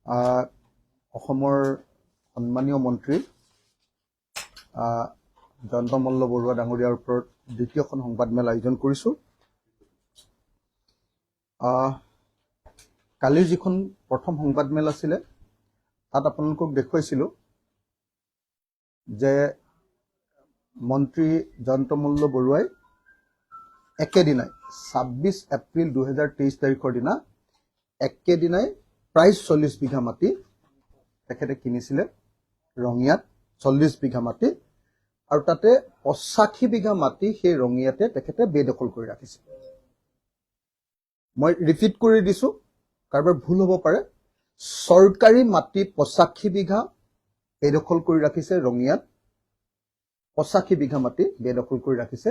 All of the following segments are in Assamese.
অসমৰ সন্মানীয় মন্ত্ৰী জয়ন্ত মল্ল বৰুৱা ডাঙৰীয়াৰ ওপৰত দ্বিতীয়খন সংবাদমেল আয়োজন কৰিছোঁ। কালিৰ যিখন প্ৰথম সংবাদমেল আছিলে তাত আপোনালোকক দেখুৱাইছিলোঁ যে মন্ত্ৰী জয়ন্ত মল্ল বৰুৱাই একেদিনাই 26 এপ্ৰিল 2023 তাৰিখৰ দিনা একেদিনাই প্ৰায় 40 বিঘা মাটি তেখেতে কিনিছিলে ৰঙিয়াত 40 বিঘা মাটি আৰু তাতে 85 বিঘা মাটি সেই ৰঙিয়াতে তেখেতে বেদখল কৰি ৰাখিছে। মই ৰিপিট কৰি দিছোঁ, কাৰোবাৰ ভুল হ'ব পাৰে। চৰকাৰী মাটি 85 বিঘা বেদখল কৰি ৰাখিছে ৰঙিয়াত, 85 বিঘা মাটি বেদখল কৰি ৰাখিছে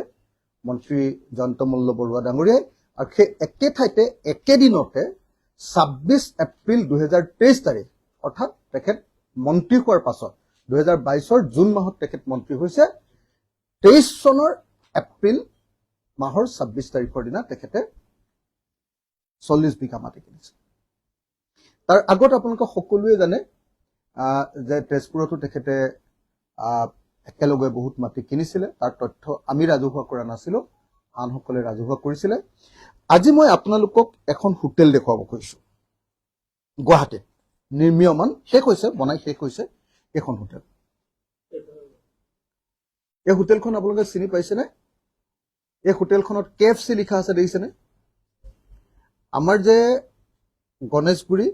মন্ত্ৰী জয়ন্ত মল্ল বৰুৱা ডাঙৰীয়াই। আৰু সেই একে ঠাইতে একেদিনতে 26 এপ্ৰিল 2023 তাৰিখ অৰ্থাৎ তেখেত মন্ত্ৰী হোৱাৰ পাছত 2022 জুন মাহত তেখেত মন্ত্ৰী হৈছে, 23 চনৰ এপ্ৰিল মাহৰ 26 তাৰিখৰ দিনা তেখেতে 40 বিঘা মাটি কিনিছে। তাৰ আগত আপোনালোকে সকলোৱে জানে যে তেজপুৰতো তেখেতে একেলগে বহুত মাটি কিনিছিলে। তাৰ তথ্য আমি ৰাজহুৱা কৰা নাছিলোঁ, আনসকলে ৰাজহুৱা কৰিছিলে। আজি মই আপোনালোকক এখন হোটেল দেখুৱাব খুজিছোঁ। গুৱাহাটীত নিৰ্মীয়মান শেষ হৈছে, বনাই শেষ হৈছে এইখন হোটেল। এই হোটেলখন আপোনালোকে চিনি পাইছেনে? এই হোটেলখনত KFC লিখা আছে, দেখিছেনে? আমাৰ যে গণেশগুৰি,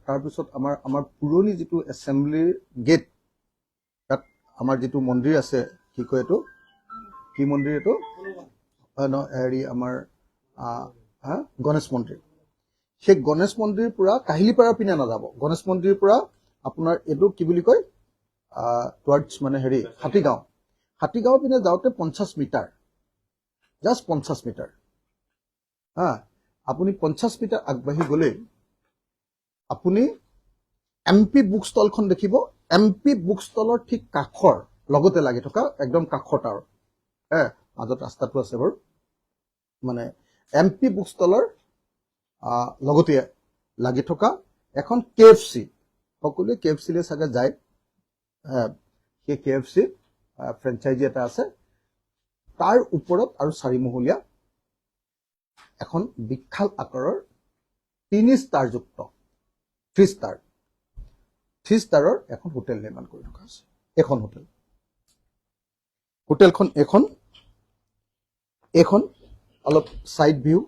তাৰপিছত আমাৰ পুৰণি যিটো এছেম্বলিৰ গেট, তাত আমাৰ যিটো মন্দিৰ আছে, কি কয় এইটো, কি মন্দিৰ এইটো, হেৰি আমাৰ গণেশ মন্দিৰ। সেই গণেশ মন্দিৰ পৰা কাহিলীপাৰা পিনে নাযাব, গণেশ মন্দিৰ পৰা আপোনাৰ এইটো কি বুলি কয়, টুৱাৰ্ডছ মানে হেৰি হাতীগাঁও পিনে যাওঁতে 50 মিটাৰ, জাষ্ট 50 মিটাৰ আপুনি 50 মিটাৰ আগবাঢ়ি গ'লেই আপুনি MP বুক ষ্টলখন দেখিব। MP বুক ষ্টলৰ ঠিক কাষৰ লগতে লাগি থকা, একদম কাষত আৰু মাজত ৰাস্তাটো আছে বাৰু, মানে MP বুক ষ্টলৰ লগতে লাগি থকা এখন KFC, সকলোৱে KFC-লৈ চাগে যায়, সেই KFC ফ্ৰেঞ্চাইজি এটা আছে। তাৰ ওপৰত আৰু 4মহলীয়া এখন বিশাল আকাৰৰ 3 ষ্টাৰযুক্ত 3 ষ্টাৰৰ এখন হোটেল নিৰ্মাণ কৰি থকা আছে। এখন হোটেলখন এইখন অলপ চাইড ভিউ,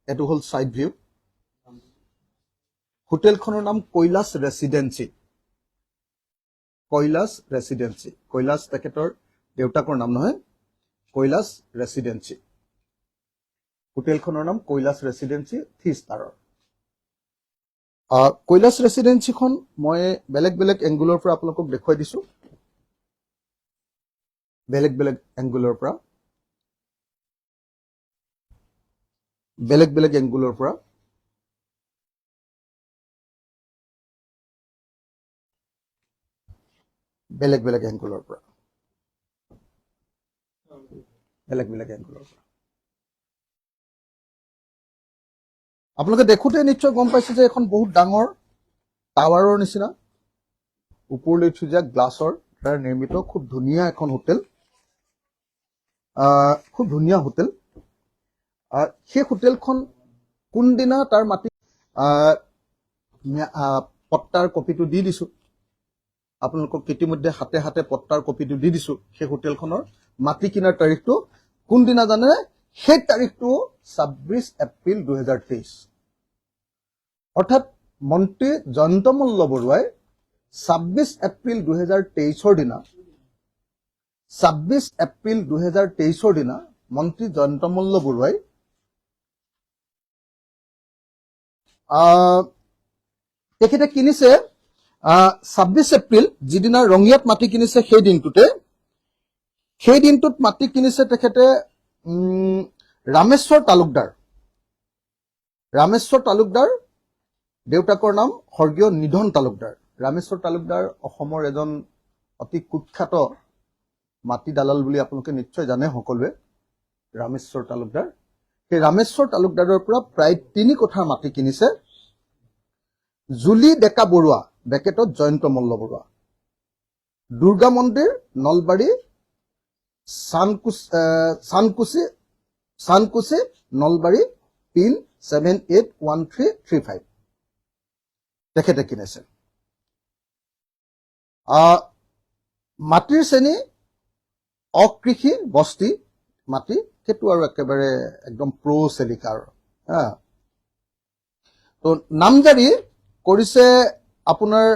এইটো হ'ল চাইড ভিউ। হোটেলখনৰ নাম কৈলাশ ৰেচিডেঞ্চি। কৈলাশ তেখেতৰ দেউতাকৰ নাম নহয়, কৈলাশ ৰেচিডেঞ্চি। হোটেলখনৰ নাম কৈলাশ ৰেচিডেঞ্চি 3 ষ্টাৰৰ। কৈলাশ ৰেচিডেঞ্চিখন মই বেলেগ বেলেগ এংগুলৰ পৰা আপোনালোকক দেখুৱাই দিছোঁ, বেলেগ বেলেগ এংগুলৰ পৰা। আপোনালোকে দেখোঁতে নিশ্চয় গম পাইছে যে এখন বহুত ডাঙৰ টাৱাৰৰ নিচিনা ওপৰলৈ উঠি যোৱা গ্লাছৰ দ্বাৰা নিৰ্মিত খুব ধুনীয়া এখন হোটেল, খুব ধুনীয়া হোটেল। সেই হোটেলখন কোনদিনা তাৰ মাটি পট্টাৰ কপিটো দি দিছোঁ আপোনালোকক, ইতিমধ্যে হাতে হাতে পট্টাৰ কপিটো দি দিছোঁ। সেই হোটেলখনৰ মাটি কিনাৰ তাৰিখটো কোনদিনা জানে? সেই তাৰিখটো 26 এপ্ৰিল 2023। অৰ্থাৎ মন্ত্ৰী জয়ন্ত মল্ল বৰুৱাই 26 এপ্ৰিল 2023 দিনা, 26 এপ্ৰিল 2023 দিনা মন্ত্ৰী জয়ন্ত মল্ল বৰুৱাই তেখেতে কিনিছে 26 এপ্ৰিল, যিদিনা ৰঙিয়াত মাটি কিনিছে সেই দিনটোত মাটি কিনিছে তেখেতে ৰামেশ্বৰ তালুকদাৰ, দেউতাকৰ নাম স্বৰ্গীয় নিধন তালুকদাৰ। ৰামেশ্বৰ তালুকদাৰ অসমৰ এজন অতি কুখ্যাত মাটি দালাল বুলি আপোনালোকে নিশ্চয় জানে সকলোৱে। ৰামেশ্বৰ তালুকদাৰ, সেই ৰামেশ্বৰ তালুকদাৰৰ পৰা প্ৰায় 3 কোঠাৰ মাটি কিনিছে জুলি ডেকা বৰুৱা ব্ৰেকেটত জয়ন্ত মল্ল বৰুৱা দুৰ্গা মন্দিৰ নলবাৰী চানকুচি নলবাৰী পিন 781335 তেখেতে কিনেছে মাটিৰ শ্ৰেণী অকৃষি বস্তি মাটি সেইটো আৰু একেবাৰে একদম প্ৰ চেলিকাৰ তো নামজাৰি কৰিছে আপোনাৰ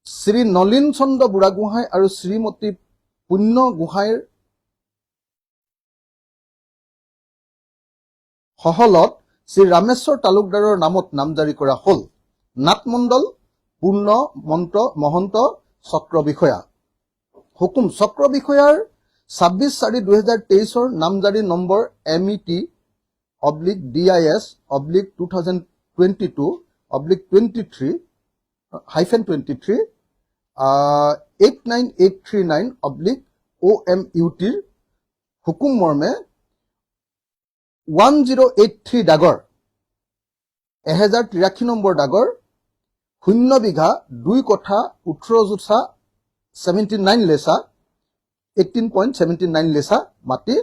শ্ৰী নলিন চন্দ্ৰ বুঢ়াগোহাঁই আৰু শ্ৰীমতী পুণ্য গোহাঁইৰ সহলত শ্ৰী ৰামেশ্বৰ তালুকদাৰৰ নামত নামজাৰি কৰা হ'ল নাটমণ্ডল পূৰ্ণ মহন্ত চক্ৰ বিষয়া হুকুম চক্ৰ বিষয়াৰ 26/4/2023 নামজাৰি নম্বৰ MET DIS/2022/23 89839/OMUT হুকুম মৰ্মে 1083 ডাগৰ 1083 নম্বৰ ডাগৰ 0 বিঘা 2 কঠা 18 জোঠা 79 লেচা 18.79 লেচা মাটি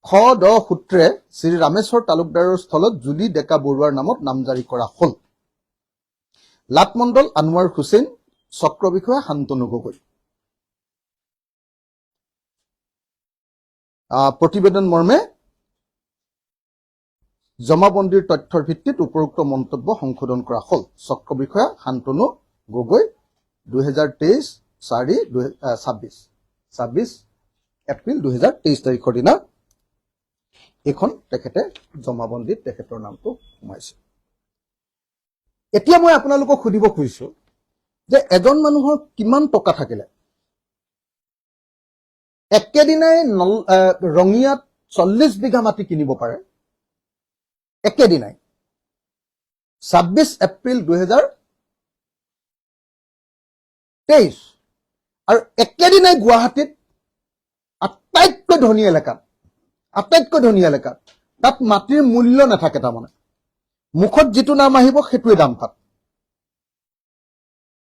খ দ সূত্ৰে শ্ৰী ৰামেশ্বৰ তালুকদাৰৰ স্থলত জুলি ডেকা বৰুৱাৰ নামত নামজাৰি কৰা হ'ল লাটমণ্ডল আনোৱাৰ হুছেইন চক্ৰ বিষয়া শান্তনু গগৈ প্ৰতিবেদন মৰ্মে জমাবন্দীৰ তথ্যৰ ভিত্তিত উপৰোক্ত মন্তব্য সংশোধন কৰা হ'ল চক্ৰ বিষয়া শান্তনু গগৈ 26 এপ্ৰিল 2023 তাৰিখৰ দিনা এখন তেখেতে জমাবন্দীত তেখেতৰ নামটো সোমাইছে এতিয়া মই আপোনালোকক সুধিব খুজিছো যে এজন মানুহৰ কিমান টকা থাকিলে একেদিনাই ৰঙিয়াত 40 বিঘা মাটি কিনিব পাৰে একেদিনাই 26 এপ্ৰিল 2023 আৰু একেদিনাই গুৱাহাটীত আটাইতকৈ ধনী এলেকাত তাত মাটিৰ মূল্য নাথাকে তাৰমানে মুখত যিটো নাম আহিব সেইটোৱে দাম তাত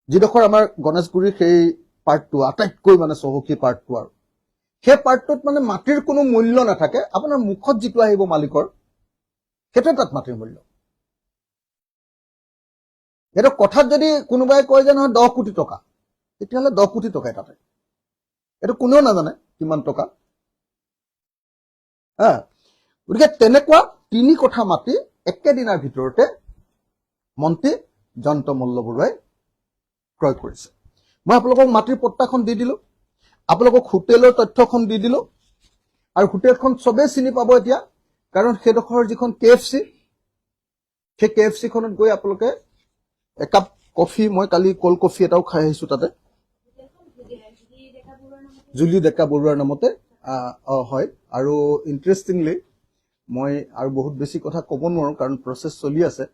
যিডোখৰ আমাৰ গণেশগুৰিৰ সেই পাৰ্টটো আটাইতকৈ মানে চহকী পাৰ্টটো আৰু সেই পাৰ্টটোত মানে মাটিৰ কোনো মূল্য নাথাকে আপোনাৰ মুখত যিটো আহিব মালিকৰ সেইটোৱে তাত মাটিৰ মূল্য এইটো কথাত যদি কোনোবাই কয় যে নহয় 10 কোটি টকা তেতিয়াহ'লে 10 কোটি টকাই তাতে এইটো কোনেও নাজানে কিমান টকা গতিকে তেনেকুৱা 3 কঠা মাটি একেদিনাৰ ভিতৰতে মন্ত্ৰী জয়ন্ত মল্ল বৰুৱাই ক্ৰয় কৰিছে মই আপোনালোকক মাটিৰ পট্টাখন দি দিলো আপোনালোকক হোটেলৰ তথ্যখন দি দিলো আৰু হোটেলখন সবে চিনি পাব এতিয়া কাৰণ সেইডোখৰ যিখন KFC সেই KFC খনত গৈ আপোনালোকে একাপ কফি মই কালি কোল্ড কফি এটাও খাই আহিছো তাতে জুলি ডেকা বৰুৱাৰ নামতে হয় আৰু ইন্টাৰেষ্টিংলি মই আৰু বহুত বেছি কথা ক'ব নোৱাৰো কাৰণ প্ৰসেস চলি আছে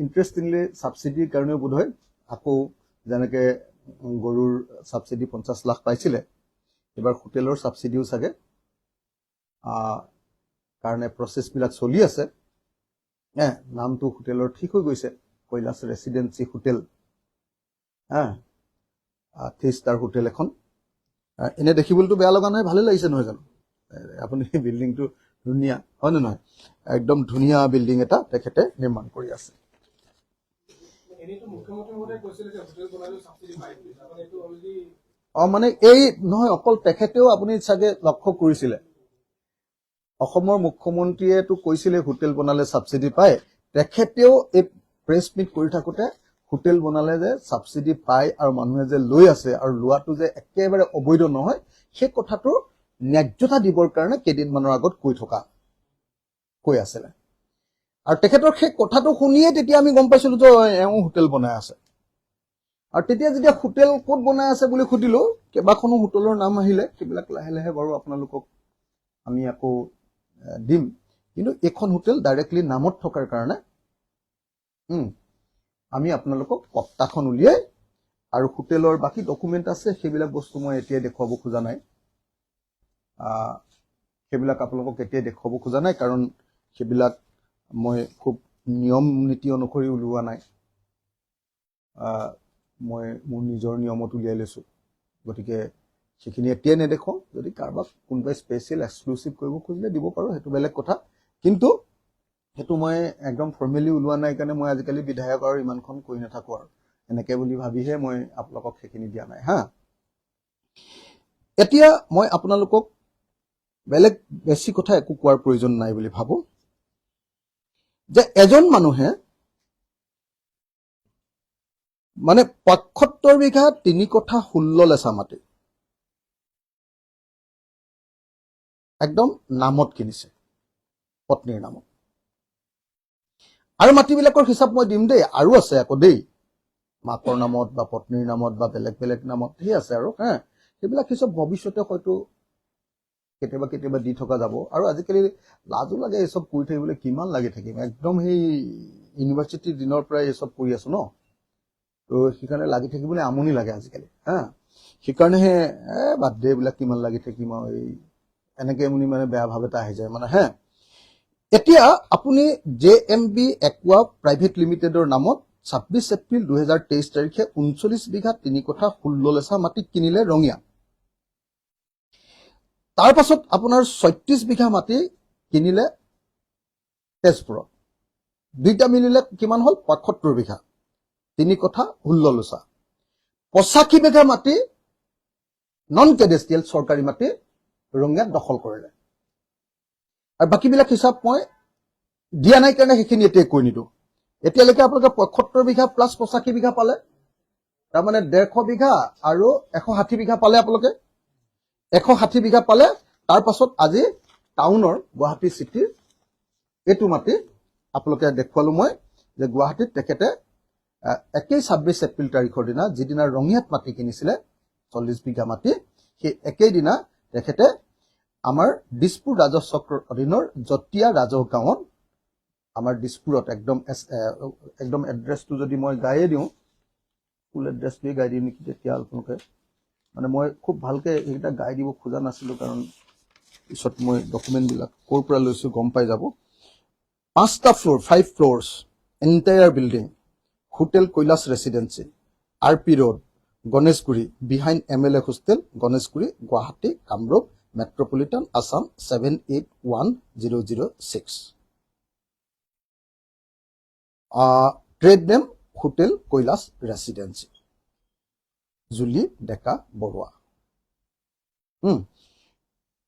ইন্টাৰেষ্টিংলি সাবসিডিৰ কাৰণে বোধহয় আকৌ যেনেকে গৰুৰ সাবসিডি 50 লাখ পাইছিলে এবাৰ হোটেলৰ সাবসিডিও চাগে কাৰণে প্ৰসেস বিলাক চলি আছে নামটো হোটেলৰ ঠিক হৈ গৈছে কৈলাশ ৰেসিডেন্সি হোটেল 3 ষ্টাৰ হোটেল এখন এনে দেখিবলটো বেয়া লগা নাই ভালে লাগিছে নহয় জানো আপুনি বিল্ডিংটো ধুনিয়া হয় না নহয় একদম ধুনিয়া বিল্ডিং এটা তেখেতে নিৰ্মাণ কৰি আছে এনেটো মুখ্যমন্ত্ৰী মহোদয় কৈছিল যে হোটেল বনালে সাবসিডি পায় আপুনি এটো অলৰেডি মানে এই নহয় অকল তেখেতেও আপুনি চাগে লক্ষ্য কৰিছিলে অসমৰ মুখ্যমন্ত্ৰীয়ে তো কৈছিলে হোটেল বনালে সাবসিডি পায় তেখেতেও এই প্ৰেছ মিট কৰি থাকোতে হোটেল বনালে যে সাবসিডি পায় আৰু মানুহে যে লৈ আছে আৰু লোৱাটো যে একেবাৰে অবৈধ নহয় সেই কথাটো ন্যায্যতা দিবৰ কাৰণে কেদিনমানৰ আগত কৈ আছিলে আৰু তেখেতৰ সেই কথাটো শুনিয়ে তেতিয়া আমি গম পাইছিলো যে এওঁ হোটেল বনাই আছে আৰু তেতিয়া যেতিয়া হোটেল ক'ত বনাই আছে বুলি খুদিলো কেবাখনো হোটেলৰ নাম আহিলে কিবিলাক লাহে লাহে বাৰু আপোনালোকক আমি আকৌ দিম কিন্তু এখন হোটেল ডাইৰেক্টলি নামত থকাৰ কাৰণে আমি আপোনালোকক পট্টাখন উলিয়াই আৰু হোটেলৰ বাকি ডকুমেন্ট আছে সেইবিলাক বস্তু মই এতিয়া দেখুৱাব খোজা নাই সেইবিলাক আপোনালোকক এতিয়া দেখুৱাব খোজা নাই কাৰণ সেইবিলাক মই খুব নিয়ম নীতি অনুসৰি উলিওৱা নাই, মই মোৰ নিজৰ নিয়মত উলিয়াই লৈছোঁ। গতিকে সেইখিনি এতিয়াই নেদেখোঁ। যদি কাৰোবাক কোনোবাই স্পেচিয়েল এক্সক্লুচিভ কৰিব খুজিলে দিব পাৰোঁ, সেইটো বেলেগ কথা। কিন্তু সেইটো মই একদম ফৰ্মেলি ওলোৱা নাই কাৰণে মই আজিকালি বিধায়ক আৰু ইমানখন কৈ নাথাকোঁ আৰু এনেকৈ বুলি ভাবিহে মই আপোনালোকক সেইখিনি দিয়া নাই হা। এতিয়া মই আপোনালোকক বেলেগ বেছি কথা একো কোৱাৰ প্ৰয়োজন নাই বুলি ভাবোঁ যে এজন মানুহে মানে ৭৫ বিঘা ৩ কঠা ১৬ লেচা মাটি একদম নামত কিনিছে, পত্নীৰ নামত। আৰু মাটিবিলাকৰ হিচাপ মই দিম দেই, আৰু আছে আকৌ দেই, মাকৰ নামত বা পত্নীৰ নামত বা বেলেগ বেলেগ নামত সেই আছে আৰু হা। সেইবিলাক হিচাপ ভৱিষ্যতে হয়তো কেতিয়াবা কেতিয়াবা দি থকা যাব। আৰু আজিকালি লাজো লাগে এইচব কৰি থাকিবলৈ, কিমান লাগি থাকিম, একদম সেই ইউনিভাৰ্চিটিৰ দিনৰ পৰাই এইচব কৰি আছো ন, তো সেইকাৰণে লাগি থাকিবলৈ আমনি লাগে আজিকালি হা। সেইকাৰণেহে বাদ দে এইবিলাক কিমান লাগি থাকিম আৰু এই এনেকে মানে বেয়া ভাৱ এটা আহি যায় মানে হা। এতিয়া আপুনি JMB একুৱা প্ৰাইভেট লিমিটেডৰ নামত ২৬ এপ্ৰিল ২০২৩ তাৰিখে ৩৯ বিঘা ৩ কঠা ১৬ লেচা মাটি কিনিলে ৰঙিয়া। তাৰ পাছত আপোনাৰ ৩৬ বিঘা মাটি কিনিলে তেজপুৰত। দুইটা মিলিলে কিমান হ'ল? ৭৫ বিঘা ৩ কঠা ১৬ লেচা। ৮৫ বিঘা মাটি নন কেডেষ্ট্ৰিয়েল চৰকাৰী মাটি ৰঙিয়াত দখল কৰিলে। আৰু বাকীবিলাক হিচাপ মই দিয়া নাই কাৰণে সেইখিনি এতিয়া কৈ নিদিওঁ। এতিয়ালৈকে আপোনালোকে ৭৫ বিঘা প্লাছ ৮৫ বিঘা পালে, তাৰমানে ১৫০ বিঘা আৰু ১৬০ বিঘা পালে আপোনালোকে। ১৬০ বিঘা পালে। তাৰ পাছত আজি টাউনৰ গুৱাহাটী চিটিৰ এইটো মাটি আপোনালোকে দেখুৱালো মই যে গুৱাহাটীত তেখেতে একেই ২৬ এপ্ৰিল তাৰিখৰ দিনা যিদিনা ৰঙিয়াত মাটি কিনিছিলে ৪০ বিঘা মাটি, সেই একেই দিনা তেখেতে আমাৰ দিছপুৰ ৰাজহ চক্ৰৰ অধীনৰ জতিয়া ৰাজহ গাঁৱত, আমাৰ দিছপুৰত একদম এড্ৰেছটো যদি মই গায়ে দিওঁ, ফুল এড্ৰেছটোৱে গাই দিওঁ নেকি তেতিয়া আপোনালোকে, মানে মই খুব ভালকৈ এইকেইটা গাই দিব খোজা নাছিলোঁ কাৰণ পিছত মই ডকুমেণ্টবিলাক ক'ৰ পৰা লৈছোঁ গম পাই যাব। 5টা floor, 5 floors, entire building, hotel Kailash residency, RP road, Ganeshguri, behind MLA hostel, Ganeshguri, Guwahati, Kamrup metropolitan, Assam 781006। Trade name hotel Kailash residency, Juli Deka Baruah.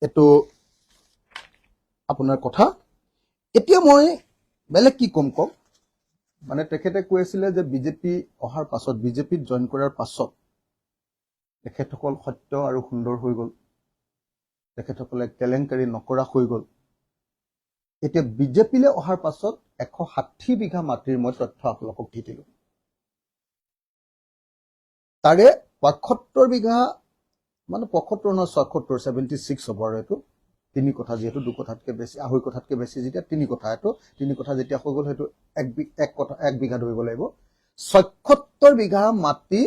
এইটো আপোনাৰ কথা। এতিয়া মই বেলেগ কি কম কওক, মানে তেখেতে কৈ আছিলে যে বিজেপি অহাৰ পাছত, বিজেপিত জইন কৰাৰ পাছত তেখেতসকল সত্য আৰু সুন্দৰ হৈ গ'ল, তেখেতসকলে কেলেংকাৰী নকৰা হৈ গ'ল। এতিয়া বিজেপিলৈ অহাৰ পাছত ১৬০ বিঘা মাটিৰ মই তথ্য আপোনালোকক দি দিলোঁ। তাৰে ৭৫ বিঘা মানে ৭৫ নহয় ৭৬, 76 হ'ব আৰু এইটো ৩ কঠা, যিহেতু ২ কঠাতকৈ বেছি, ২.৫ কঠাতকৈ বেছি যেতিয়া ৩ কঠা, এইটো ৩ কঠা যেতিয়া হৈ গ'ল সেইটো ১ বিঘা ধৰিব লাগিব। ৭৬ বিঘা মাটি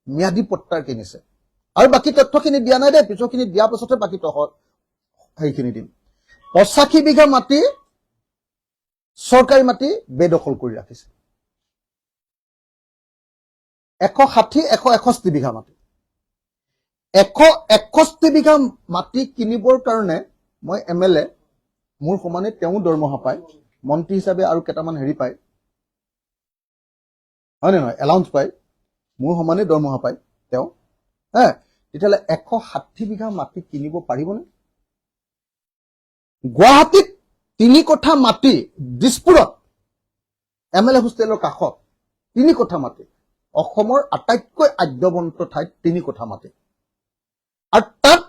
ম্যাদী পট্টাৰ কিনিছে। আৰু বাকী তথ্যখিনি দিয়া নাই দেই, পিছৰখিনি দিয়াৰ পাছতহে বাকী সেইখিনি দিম। ৮৫ বিঘা মাটি চৰকাৰী মাটি বেদখল কৰি ৰাখিছে। ১৬০, ১৬১ বিঘা মাটি, ১৬১ বিঘা মাটি কিনিবৰ কাৰণে মই MLA, মোৰ সমানে তেওঁ দৰমহা পায়, মন্ত্ৰী হিচাপে আৰু কেইটামান হেৰি পায়, হয়নে নহয়, এলাউন্স পায়, মোৰ সমানে দৰমহা পায় তেওঁ। তেতিয়াহ'লে ১৬০ বিঘা মাটি কিনিব পাৰিবনে? গুৱাহাটীত ৩ কঠা মাটি, দিছপুৰত MLA হোষ্টেলৰ কাষত ৩ কঠা মাটি, অসমৰ আটাইতকৈ আদ্যৱন্ত ঠাইত ৩ কঠা মাটি, আৰু তাত